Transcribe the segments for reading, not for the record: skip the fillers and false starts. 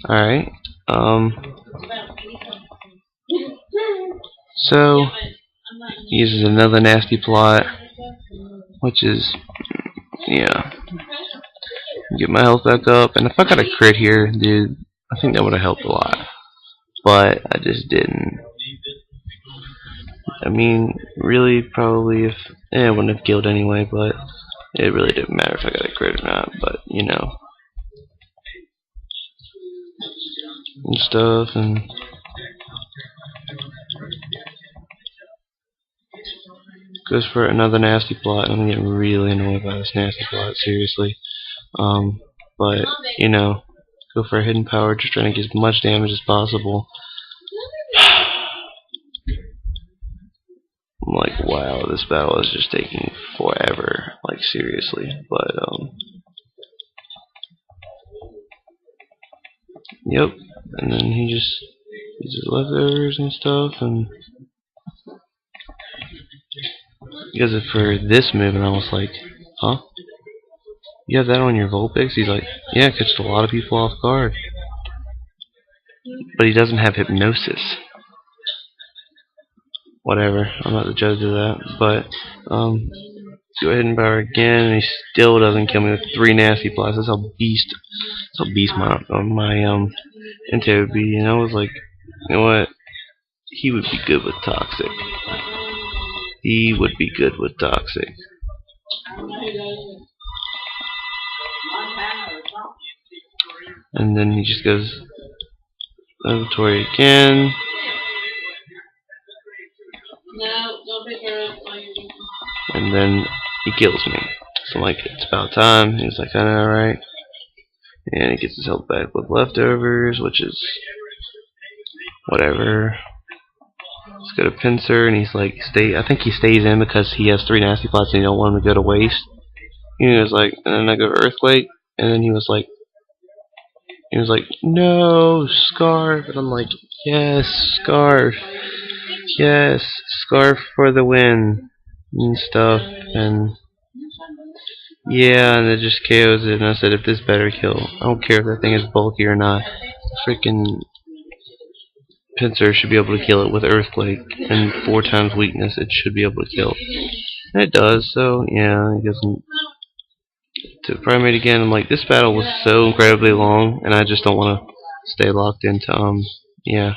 Alright. So he uses another nasty plot, which is, yeah, get my health back up. And if I got a crit here, dude, I think that would have helped a lot. But I just didn't. I mean, really, probably if I wouldn't have killed anyway, but it really didn't matter if I got a crit or not. But you know, and stuff, and goes for another nasty plot. I'm getting really annoyed by this nasty plot, seriously. But you know, go for a hidden power, just trying to get as much damage as possible. I'm like, wow, this battle is just taking forever, like seriously. But yep. And then he just uses leftovers and stuff, and he does it for this move, and I was like, huh? You have that on your Vulpix? He's like, yeah, it catches a lot of people off guard. But he doesn't have hypnosis. Whatever, I'm not the judge of that. But, go ahead and power again, and he still doesn't kill me with 3 nasty plots. That's how beast my Inte would be. And I was like, you know what? He would be good with Toxic. He would be good with Toxic. And then he just goes laboratory again. And then he kills me. So I'm like, it's about time. He's like, I know, right? And he gets his health back with leftovers, which is whatever. Let's go to Pincer, and he's like, I think he stays in because he has 3 nasty plots and he don't want him to go to waste. He was like, and then I go to Earthquake, and then he was like, no, Scarf. And I'm like, yes, Scarf. Yes, Scarf for the win. And stuff. And yeah, and it just KOs it. And I said, if this better kill, I don't care if that thing is bulky or not. Freaking Pincer should be able to kill it with Earthquake. And 4 times weakness, it should be able to kill. And it does, so yeah, it doesn't. To Primate again, I'm like, this battle was so incredibly long, and I just don't want to stay locked into, yeah.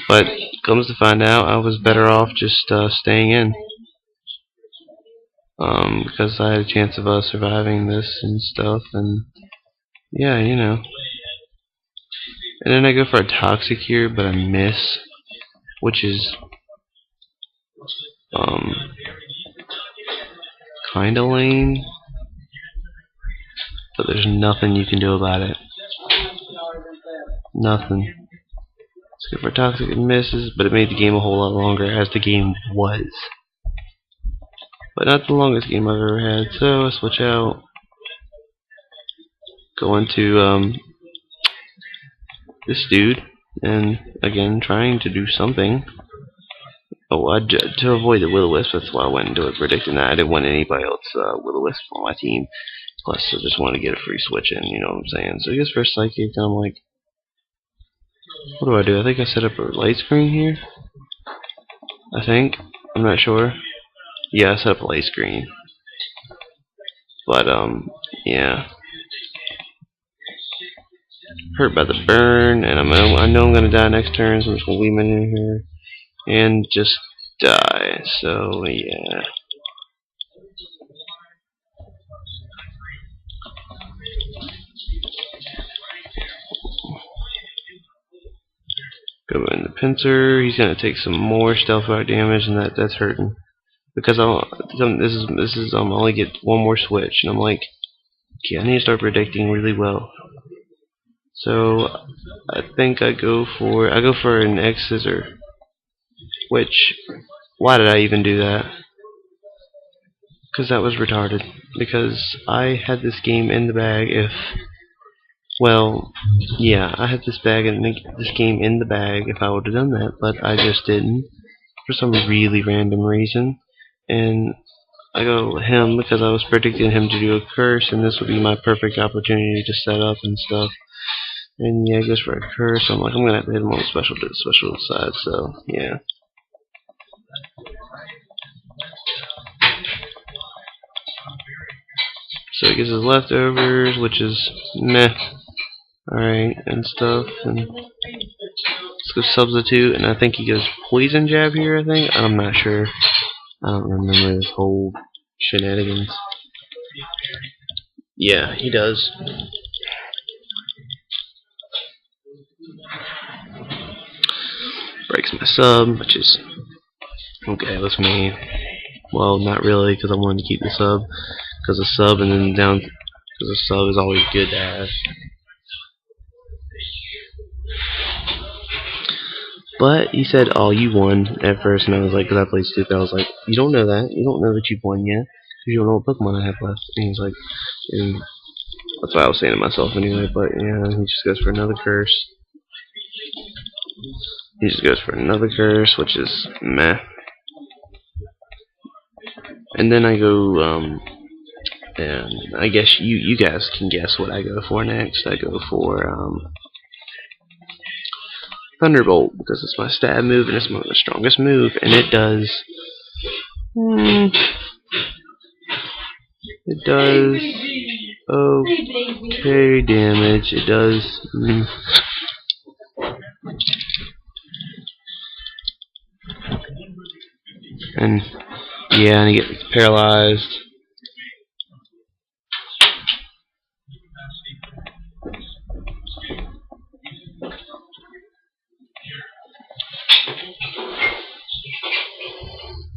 But, comes to find out, I was better off just, staying in. Because I had a chance of surviving this and stuff, and, yeah, you know. And then I go for a Toxic here, but I miss, which is, kinda lame. But there's nothing you can do about it. Nothing. Let's go for Toxic, and misses, but it made the game a whole lot longer as the game was. But not the longest game I've ever had, so I switch out. Go into this dude, and again trying to do something. Oh, to avoid the Will-O-Wisp, that's why I went into it predicting that. I didn't want anybody else Will-O-Wisp on my team. Plus, I just want to get a free switch in, you know what I'm saying? So he goes for Psychic, and I'm like, what do? I think I set up a light screen here. I think. I'm not sure. Yeah, I set up a light screen. But, yeah. Hurt by the burn, and I know I'm going to die next turn, so I'm just going to leave him in here. And just die, so, yeah. Go in the Pincer. He's gonna take some more stealth rock damage, and that's hurting because this is I only get 1 more switch, and I'm like, okay, I need to start predicting really well. So I think I go for an X Scissor, which why did I even do that? Because that was retarded. Because I had this game in the bag if. Well, yeah, I had this game in the bag if I would have done that, but I just didn't for some really random reason. And I go him because I was predicting him to do a curse, and this would be my perfect opportunity to set up and stuff. And yeah, he goes for a curse. I'm like, I'm gonna have to hit him on the special side. So yeah. So he gets his leftovers, which is meh. Alright, and stuff. And let's go substitute, and I think he goes poison jab here, I think. I'm not sure. I don't remember this whole shenanigans. Yeah, he does. Breaks my sub, which is okay with me. Well, not really, because I wanted to keep the sub. Because the sub and then down, because the sub is always good to have. But he said, "Oh, you won" at first, and I was like, because I played stupid, I was like, "You don't know that. You don't know that you've won yet, because you don't know what Pokemon I have left." And he's like, and that's what I was saying to myself anyway. But yeah, he just goes for another curse. He just goes for another curse, which is meh. And then I go, and I guess you guys can guess what I go for next. I go for Thunderbolt, because it's my stab move and it's my strongest move, and it does okay damage. It does and yeah, and he gets paralyzed.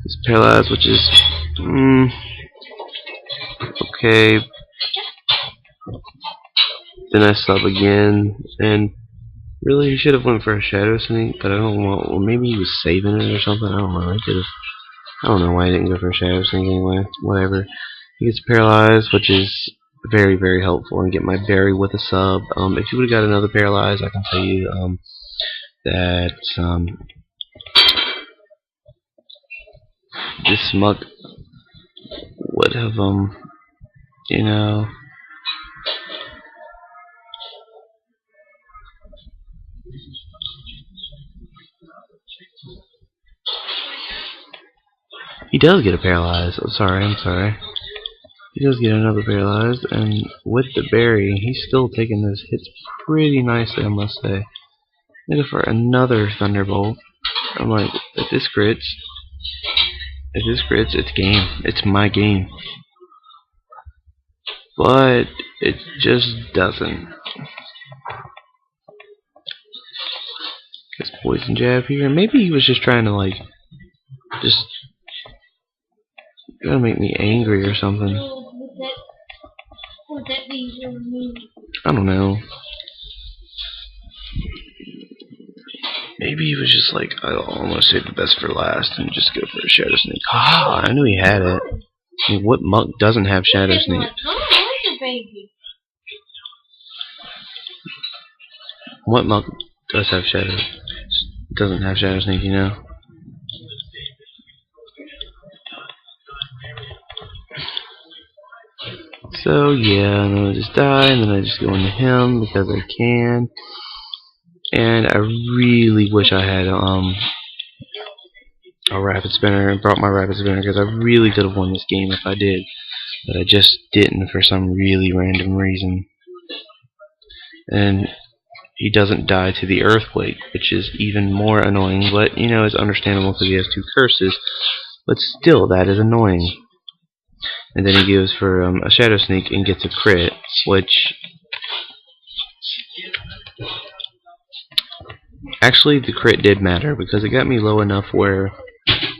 He's paralyzed, which is okay. Then I sub again, and really he should have went for a Shadow Sneak, but I don't know. Or maybe he was saving it or something. I don't know. He could have. I don't know why he didn't go for a Shadow Sneak anyway. Whatever. He gets paralyzed, which is very, very helpful, and get my berry with a sub. If you would have got another paralyzed, I can tell you that this Muk would have you know, he does get a paralyzed. I'm sorry. He does get another paralyzed, and with the berry, he's still taking those hits pretty nicely, I must say. I go for another Thunderbolt. I'm like, if this crits, it's game. It's my game. But it just doesn't. Gets poison jab here. Maybe he was just trying to like, just gonna make me angry or something. I don't know. Maybe he was just like, I'll almost save the best for last and just go for a Shadow Sneak. Ah, I knew he had it. I mean, what Muk doesn't have Shadow Sneak? What Muk does have Shadow? Doesn't have Shadow Sneak, you know? So yeah, and then I just die, and then I just go into him because I can. And I really wish I had a rapid spinner and brought my rapid spinner, because I really could have won this game if I did, but I just didn't for some really random reason. And he doesn't die to the earthquake, which is even more annoying, but you know, it's understandable because he has 2 curses, but still, that is annoying. And then he goes for a Shadow Sneak and gets a crit, which actually the crit did matter, because it got me low enough where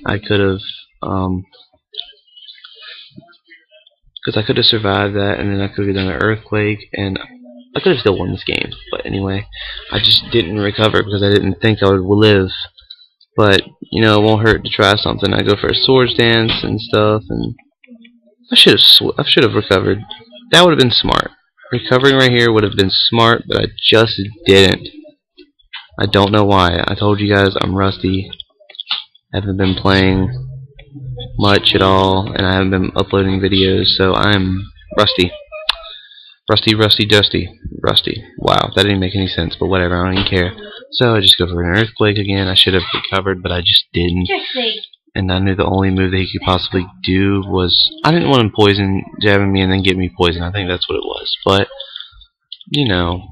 I could have survived that, and then I could have done an earthquake, and I could have still won this game. But anyway, I just didn't recover because I didn't think I would live. But you know, it won't hurt to try something. I go for a Swords Dance and stuff, and I should have recovered. That would have been smart. Recovering right here would have been smart, but I just didn't. I don't know why. I told you guys I'm rusty. Haven't been playing much at all, and I haven't been uploading videos, so I'm rusty. Rusty. Wow, that didn't make any sense, but whatever, I don't even care. So I just go for an earthquake again. I should have recovered, but I just didn't. And I knew the only move that he could possibly do was... I didn't want him poison jabbing me and then get me poisoned. I think that's what it was. But, you know...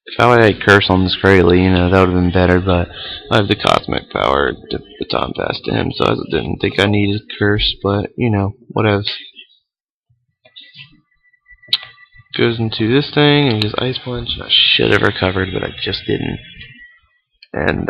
If I would have had Curse on this Krayley, that would have been better, but I have the Cosmic Power to baton pass to him, so I didn't think I needed Curse, but, whatever. Goes into this thing and just Ice Punch, and I should have recovered, but I just didn't. And,